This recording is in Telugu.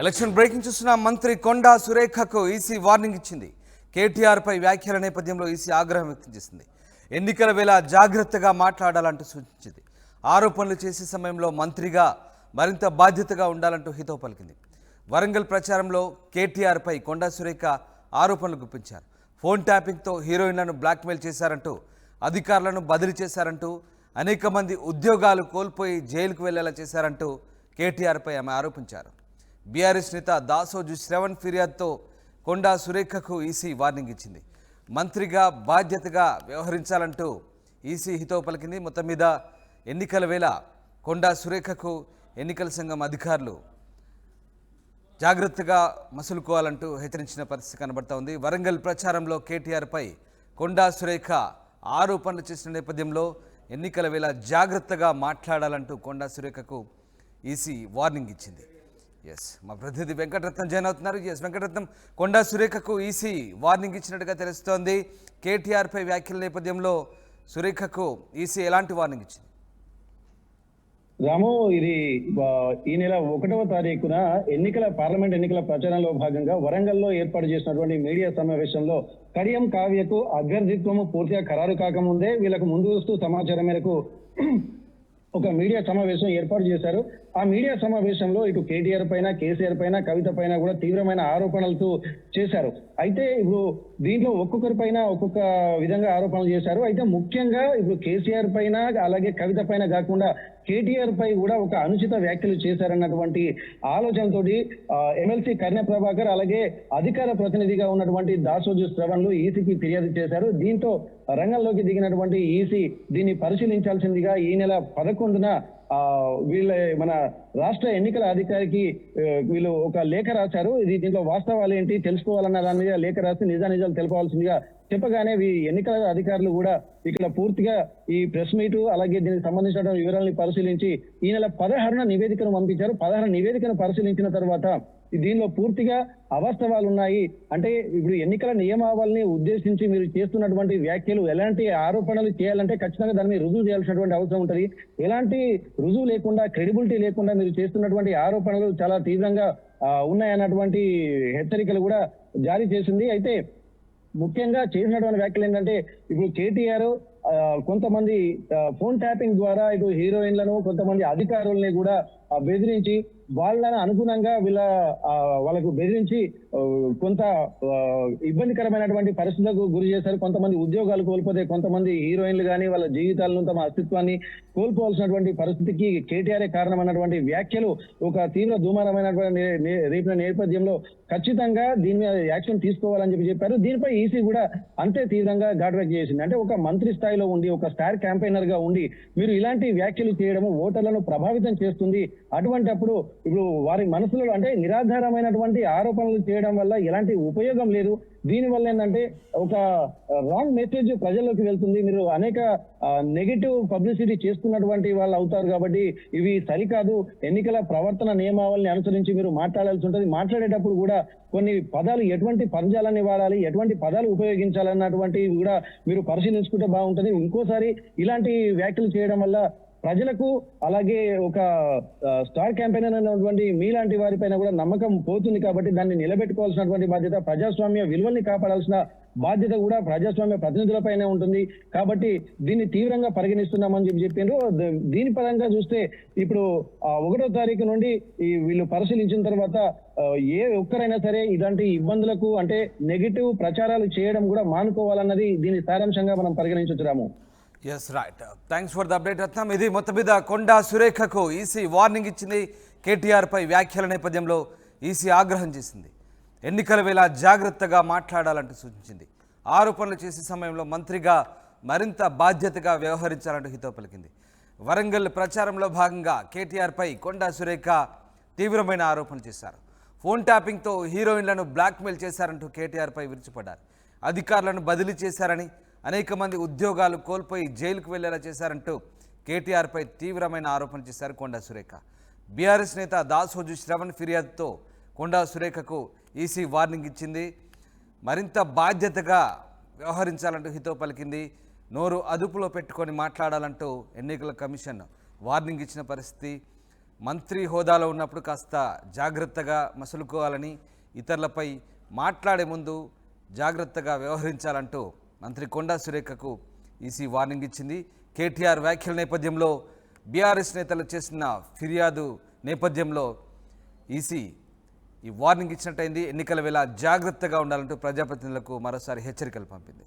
ఎలక్షన్ బ్రేకింగ్ చూస్తున్న మంత్రి కొండా సురేఖకు ఈసీ వార్నింగ్ ఇచ్చింది. కేటీఆర్ పై వ్యాఖ్యల నేపథ్యంలో ఈసీ ఆగ్రహం వ్యక్తం చేసింది. ఎన్నికల వేళ జాగ్రత్తగా మాట్లాడాలంటూ సూచించింది. ఆరోపణలు చేసే సమయంలో మంత్రిగా మరింత బాధ్యతగా ఉండాలంటూ హితవు పలికింది. వరంగల్ ప్రచారంలో కేటీఆర్ పై కొండా సురేఖ ఆరోపణలు గుప్పించారు. ఫోన్ ట్యాపింగ్తో హీరోయిన్లను బ్లాక్మెయిల్ చేశారంటూ, అధికారులను బదిలీ చేశారంటూ, అనేక మంది ఉద్యోగాలు కోల్పోయి జైలుకు వెళ్లేలా చేశారంటూ కేటీఆర్ పై ఆమె ఆరోపించారు. బీఆర్ఎస్ నేత దాసోజు శ్రవణ్ ఫిర్యాదుతో కొండా సురేఖకు ఈసీ వార్నింగ్ ఇచ్చింది. మంత్రిగా బాధ్యతగా వ్యవహరించాలంటూ ఈసీ హితవు పలికింది. మొత్తం మీద ఎన్నికల వేళ కొండా సురేఖకు ఎన్నికల సంఘం అధికారులు జాగ్రత్తగా మసులుకోవాలంటూ హెచ్చరించిన పరిస్థితి కనబడతా ఉంది. వరంగల్ ప్రచారంలో కేటీఆర్పై కొండా సురేఖ ఆరోపణలు చేసిన నేపథ్యంలో ఎన్నికల వేళ జాగ్రత్తగా మాట్లాడాలంటూ కొండా సురేఖకు ఈసీ వార్నింగ్ ఇచ్చింది. మా ప్రతినిధి వెంకటరత్నం జాయిన్ అవుతున్నారు. వెంకటరత్నం, కొండా సురేఖకు ఈసీ వార్నింగ్ ఇచ్చినట్టుగా తెలుస్తోంది. కేటీఆర్పై వ్యాఖ్యల నేపథ్యంలో సురేఖకు ఈసీ ఎలాంటి వార్నింగ్ ఇచ్చింది? రాము, ఇది ఈ నెల 1వ తారీఖున పార్లమెంట్ ఎన్నికల ప్రచారంలో భాగంగా వరంగల్లో ఏర్పాటు చేసినటువంటి మీడియా సమావేశంలో కడియం కావ్యకు అభ్యర్థిత్వము పూర్తిగా ఖరారు కాకముందే వీళ్ళకు ముందస్తు సమాచారం మేరకు ఒక మీడియా సమావేశం ఏర్పాటు చేశారు. ఆ మీడియా సమావేశంలో ఇటు కేటీఆర్ పైన, కేసీఆర్ పైన, కవిత పైన కూడా తీవ్రమైన ఆరోపణలతో చేశారు. అయితే ఇప్పుడు దీంట్లో ఒక్కొక్కరి పైన ఒక్కొక్క విధంగా ఆరోపణలు చేశారు. అయితే ముఖ్యంగా ఇప్పుడు కేసీఆర్ పైన అలాగే కవిత పైన కాకుండా కేటీఆర్ పై కూడా ఒక అనుచిత వ్యాఖ్యలు చేశారన్నటువంటి ఆలోచనతో ఎమ్మెల్సీ కర్ణె ప్రభాకర్ అలాగే అధికార ప్రతినిధిగా ఉన్నటువంటి దాసోజు శ్రవణ్లు ఈసీకి ఫిర్యాదు చేశారు. దీంతో రంగంలోకి దిగినటువంటి ఈసీ దీన్ని పరిశీలించాల్సిందిగా ఈ నెల 11న మన రాష్ట్ర ఎన్నికల అధికారికి వీళ్ళు ఒక లేఖ రాశారు. దీంట్లో వాస్తవాలు ఏంటి తెలుసుకోవాలన్న దాని మీద లేఖ రాసి నిజానిజాలు తెలపవలసిందిగా చెప్పగానే ఎన్నికల అధికారులు కూడా ఇక్కడ పూర్తిగా ఈ ప్రెస్ మీట్ అలాగే దీనికి సంబంధించిన వివరాలను పరిశీలించి ఈ నెల 16న నివేదికను పంపించారు. 16 నివేదికను పరిశీలించిన తర్వాత దీనిలో పూర్తిగా అవాస్తవాలు ఉన్నాయి. అంటే ఇప్పుడు ఎన్నికల నియమావళిని ఉద్దేశించి మీరు చేస్తున్నటువంటి వ్యాఖ్యలు ఎలాంటి ఆరోపణలు చేయాలంటే ఖచ్చితంగా దాని మీద రుజువు చేయాల్సినటువంటి అవసరం ఉంటుంది. ఎలాంటి రుజువు లేకుండా, క్రెడిబిలిటీ లేకుండా మీరు చేస్తున్నటువంటి ఆరోపణలు చాలా తీవ్రంగా ఉన్నాయన్నటువంటి హెచ్చరికలు కూడా జారీ చేసింది. అయితే ముఖ్యంగా చేసినటువంటి వ్యాఖ్యలు ఏంటంటే ఇప్పుడు కేటీఆర్ కొంతమంది ఫోన్ ట్యాపింగ్ ద్వారా ఇటు హీరోయిన్లను, కొంతమంది అధికారుల్ని కూడా బెదిరించి వాళ్ళని అనుగుణంగా వాళ్ళకు బెదిరించి కొంత ఇబ్బందికరమైనటువంటి పరిస్థితులకు గురి చేశారు. కొంతమంది ఉద్యోగాలు కోల్పోతే కొంతమంది హీరోయిన్లు కానీ వాళ్ళ జీవితాలను, తమ అస్తిత్వాన్ని కోల్పోవాల్సినటువంటి పరిస్థితికి కేటీఆర్ కారణం అన్నటువంటి వ్యాఖ్యలు ఒక తీవ్ర దుమారమైనటువంటి రేపిన నేపథ్యంలో ఖచ్చితంగా దీని మీద యాక్షన్ తీసుకోవాలని చెప్పారు. దీనిపై ఈసీ కూడా అంతే తీవ్రంగా ఘాట్ వ్యాఖ్య చేసింది. అంటే ఒక మంత్రి స్థాయిలో ఉండి, ఒక స్టార్ క్యాంపెయినర్ గా ఉండి మీరు ఇలాంటి వ్యాఖ్యలు చేయడము ఓటర్లను ప్రభావితం చేస్తుంది. అటువంటి అప్పుడు ఇప్పుడు వారి మనసులో అంటే నిరాధారమైనటువంటి ఆరోపణలు చేయడం వల్ల ఎలాంటి ఉపయోగం లేదు. దీనివల్ల ఏంటంటే ఒక రాంగ్ మెసేజ్ ప్రజల్లోకి వెళ్తుంది. మీరు అనేక నెగిటివ్ పబ్లిసిటీ చేస్తున్నటువంటి వాళ్ళు అవుతారు. కాబట్టి ఇవి సరికాదు. ఎన్నికల ప్రవర్తన నియమావళిని అనుసరించి మీరు మాట్లాడాల్సి ఉంటుంది. మాట్లాడేటప్పుడు కూడా కొన్ని పదాలు ఎటువంటి పదజాలాన్ని వాడాలి, ఎటువంటి పదాలు ఉపయోగించాలన్నటువంటివి కూడా మీరు పరిశీలించుకుంటే బాగుంటుంది. ఇంకోసారి ఇలాంటి వ్యాఖ్యలు చేయడం వల్ల ప్రజలకు అలాగే ఒక స్టార్ క్యాంపెయినర్ అయినటువంటి మీలాంటి వారిపైన కూడా నమ్మకం పోతుంది. కాబట్టి దాన్ని నిలబెట్టుకోవాల్సినటువంటి బాధ్యత, ప్రజాస్వామ్య విలువల్ని కాపాడాల్సిన బాధ్యత కూడా ప్రజాస్వామ్య ప్రతినిధులపైనే ఉంటుంది. కాబట్టి దీన్ని తీవ్రంగా పరిగణిస్తున్నామని చెప్పారు. దీని పరంగా చూస్తే ఇప్పుడు 1వ తారీఖు నుండి వీళ్ళు పరిశీలించిన తర్వాత ఏ ఒక్కరైనా సరే ఇలాంటి ఇబ్బందులకు అంటే నెగిటివ్ ప్రచారాలు చేయడం కూడా మానుకోవాలన్నది దీని సారాంశంగా మనం పరిగణించొచ్చురాము. Right, thanks for the update Ratnam. ఇది మొత్తం మీద కొండా సురేఖకు ఈసీ వార్నింగ్ ఇచ్చింది. కేటీఆర్పై వ్యాఖ్యల నేపథ్యంలో ఈసీ ఆగ్రహం చేసింది. ఎన్నికల వేళ జాగ్రత్తగా మాట్లాడాలంటూ సూచించింది. ఆరోపణలు చేసే సమయంలో మంత్రిగా మరింత బాధ్యతగా వ్యవహరించాలంటూ హితవు పలికింది. వరంగల్ ప్రచారంలో భాగంగా కేటీఆర్పై కొండా సురేఖ తీవ్రమైన ఆరోపణలు చేశారు. ఫోన్ ట్యాపింగ్తో హీరోయిన్లను బ్లాక్మెయిల్ చేశారంటూ కేటీఆర్పై విరుచుపడ్డారు. అధికారులను బదిలీ చేశారని, అనేక మంది ఉద్యోగాలు కోల్పోయి జైలుకు వెళ్లేలా చేశారంటూ కేటీఆర్పై తీవ్రమైన ఆరోపణ చేశారు కొండా సురేఖ. బీఆర్ఎస్ నేత దాసోజు శ్రవణ్ ఫిర్యాదుతో కొండా సురేఖకు ఈసీ వార్నింగ్ ఇచ్చింది. మరింత బాధ్యతగా వ్యవహరించాలంటూ హితవు పలికింది. నోరు అదుపులో పెట్టుకొని మాట్లాడాలంటూ ఎన్నికల కమిషన్ వార్నింగ్ ఇచ్చిన పరిస్థితి. మంత్రి హోదాలో ఉన్నప్పుడు కాస్త జాగ్రత్తగా మసులుకోవాలని, ఇతరులపై మాట్లాడే ముందు జాగ్రత్తగా వ్యవహరించాలంటూ మంత్రి కొండా సురేఖకు ఈసీ వార్నింగ్ ఇచ్చింది. కేటీఆర్ వ్యాఖ్యల నేపథ్యంలో బీఆర్ఎస్ నేతలు చేసిన ఫిర్యాదు నేపథ్యంలో ఈసీ ఈ వార్నింగ్ ఇచ్చినట్టయింది. ఎన్నికల వేళ జాగ్రత్తగా ఉండాలంటూ ప్రజాప్రతినిధులకు మరోసారి హెచ్చరికలు పంపింది.